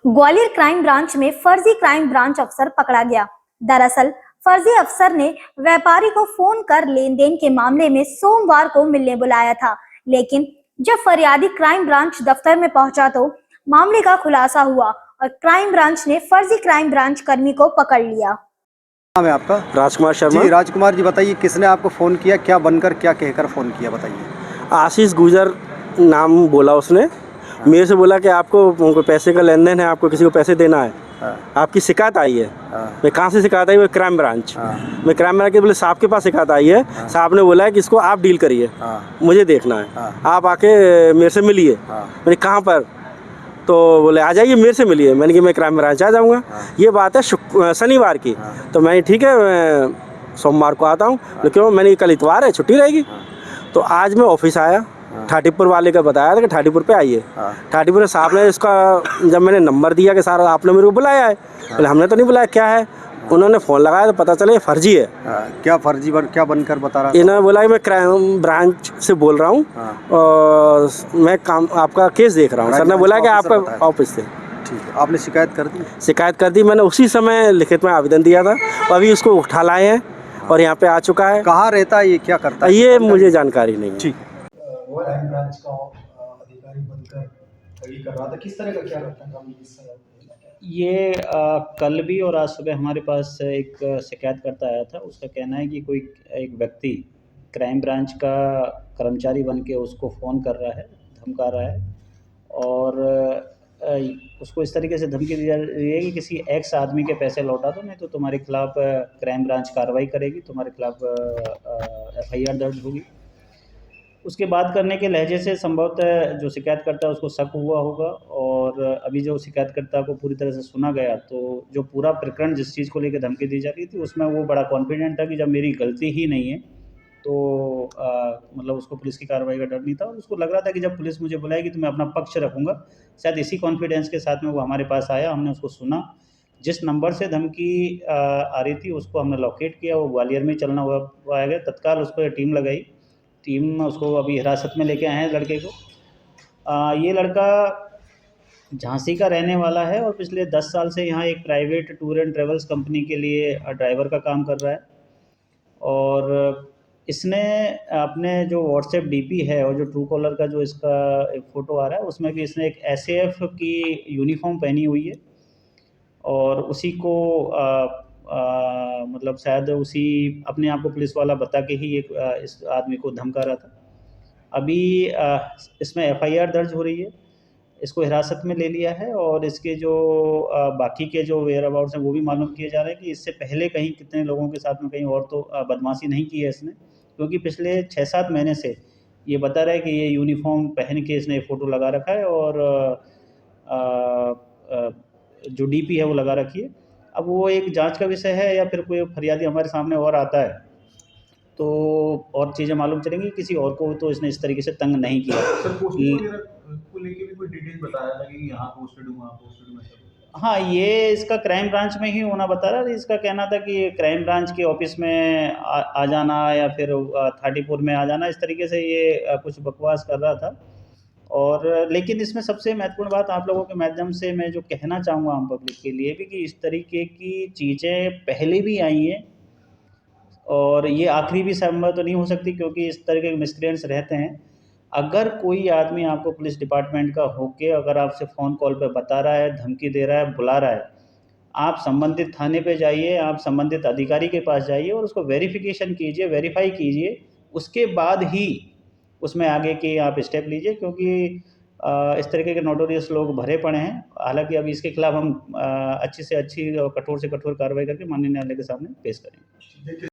Gwalior crime branch में फर्जी crime branch अफसर पकड़ा गया। दरअसल फर्जी अफसर ने व्यापारी को फोन कर लेन देन के मामले में सोमवार को मिलने बुलाया था, लेकिन जब फरियादी क्राइम ब्रांच दफ्तर में पहुंचा तो मामले का खुलासा हुआ और क्राइम ब्रांच ने फर्जी क्राइम ब्रांच कर्मी को पकड़ लिया। नाम है आपका? राजकुमार शर्मा। जी राजकुमार जी, बताइए किसने आपको फ़ोन किया, क्या बनकर क्या कहकर फ़ोन किया, बताइए। आशीष गुजर नाम बोला उसने। मेरे से बोला कि आपको पैसे का लेन देन है, आपको किसी को पैसे देना है। आपकी शिकायत आई है। मैं कहाँ से शिकायत आई? वो क्राइम ब्रांच। मैं क्राइम ब्रांच के बोले साहब के पास शिकायत आई है। साहब ने बोला है कि इसको आप डील करिए, मुझे देखना है, आप आके मेरे से मिलिए। मैंने कहाँ पर? तो बोले आ जाइए मेरे से मिलिए। मैंने कि मैं क्राइम ब्रांच आ जाऊँगा। ये बात है शनिवार की। तो मैं ठीक है, मैं सोमवार को आता हूँ। लेकिन मैंने कल इतवार है, छुट्टी रहेगी। तो आज मैं ऑफिस आया, ठाटीपुर वाले का बताया था कि ठाटीपुर पे आइए। ठाटीपुर साहब ने इसका, जब मैंने नंबर दिया कि सर आपने मेरे को बुलाया है, बोले हमने तो नहीं बुलाया, क्या है? उन्होंने फ़ोन लगाया तो पता चला ये फर्जी है। क्या फर्जी क्या बनकर बता रहा था? इन्होंने बोला कि मैं क्राइम ब्रांच से बोल रहा हूँ और मैं काम आपका केस देख रहा हूँ। सर ने बोला कि आपका ऑफिस से। ठीक है, आपने शिकायत कर दी? शिकायत कर दी मैंने, उसी समय लिखित में आवेदन दिया था। अभी उसको उठा लाए हैं और यहाँ पे आ चुका है। कहाँ रहता है ये, क्या करता है? ये मुझे जानकारी नहीं है। ठीक। वो क्राइम ब्रांच का अधिकारी बनकर ठगी कर रहा था, किस तरह का क्या रहता है काम? ये कल भी और आज सुबह हमारे पास एक शिकायतकर्ता आया था। उसका कहना है कि कोई एक व्यक्ति क्राइम ब्रांच का कर्मचारी बन के उसको फ़ोन कर रहा है, धमका रहा है और उसको इस तरीके से धमकी दी जा रही है कि किसी एक्स आदमी के पैसे लौटा दो, नहीं तो तुम्हारे खिलाफ़ क्राइम ब्रांच कार्रवाई करेगी, तुम्हारे खिलाफ़ FIR दर्ज होगी। उसके बात करने के लहजे से संभवतः जो शिकायतकर्ता है उसको शक हुआ होगा और अभी जो शिकायतकर्ता को पूरी तरह से सुना गया तो जो पूरा प्रकरण जिस चीज़ को लेकर धमकी दी जा रही थी उसमें वो बड़ा कॉन्फिडेंट था कि जब मेरी गलती ही नहीं है तो मतलब उसको पुलिस की कार्रवाई का डर नहीं था और उसको लग रहा था कि जब पुलिस मुझे बुलाएगी तो मैं अपना पक्ष रखूँगा। शायद इसी कॉन्फिडेंस के साथ में वो हमारे पास आया, हमने उसको सुना। जिस नंबर से धमकी आ रही थी उसको हमने लोकेट किया, वो ग्वालियर में चलना हुआ पाया गया। तत्काल उस पर टीम लगाई, टीम उसको अभी हिरासत में लेके आए हैं लड़के को। ये लड़का झांसी का रहने वाला है और पिछले 10 साल से यहाँ एक private tour and travels company के लिए ड्राइवर का काम कर रहा है और इसने अपने जो व्हाट्सएप DP है और जो ट्रू कॉलर का जो इसका एक फ़ोटो आ रहा है उसमें भी इसने एक SAF की यूनिफॉर्म पहनी हुई है और उसी को मतलब शायद उसी अपने आप को पुलिस वाला बता के ही एक इस आदमी को धमका रहा था। अभी इसमें FIR दर्ज हो रही है, इसको हिरासत में ले लिया है और इसके जो बाकी के जो वेयर अबाउट्स हैं वो भी मालूम किए जा रहे हैं कि इससे पहले कहीं कितने लोगों के साथ में कहीं और तो बदमाशी नहीं की है इसने, क्योंकि पिछले 6-7 महीने से ये बता रहा है कि ये यूनिफॉर्म पहन के इसने फ़ोटो लगा रखा है और जो DP है वो लगा रखी है। अब वो एक जांच का विषय है या फिर कोई फरियादी हमारे सामने और आता है तो और चीज़ें मालूम चलेंगी। किसी और को तो इसने इस तरीके से तंग नहीं किया। सर पोस्टिंग वगैरह को लेके भी कोई डिटेल बताया था कि यहाँ पोस्टेड हूँ, वहाँ पोस्टेड हूँ ऐसा? हाँ, ये इसका क्राइम ब्रांच में ही होना बता रहा है। इसका कहना था कि क्राइम ब्रांच के ऑफिस में आ जाना या फिर थाटीपुर में आ जाना, इस तरीके से ये कुछ बकवास कर रहा था। और लेकिन इसमें सबसे महत्वपूर्ण बात आप लोगों के माध्यम से मैं जो कहना चाहूँगा आम पब्लिक के लिए भी कि इस तरीके की चीज़ें पहले भी आई हैं और ये आखिरी भी संभव तो नहीं हो सकती, क्योंकि इस तरह के मिसक्रिएंट्स रहते हैं। अगर कोई आदमी आपको पुलिस डिपार्टमेंट का होके अगर आपसे फ़ोन कॉल पे बता रहा है, धमकी दे रहा है, बुला रहा है, आप संबंधित थाने पे जाइए, आप संबंधित अधिकारी के पास जाइए और उसको वेरिफ़िकेशन कीजिए, वेरीफ़ाई कीजिए। उसके बाद ही उसमें आगे के आप स्टेप लीजिए, क्योंकि इस तरीके के नोटोरियस लोग भरे पड़े हैं। हालाँकि अभी इसके खिलाफ़ हम अच्छी से अच्छी और कठोर से कठोर कार्रवाई करके माननीय न्यायालय के सामने पेश करेंगे।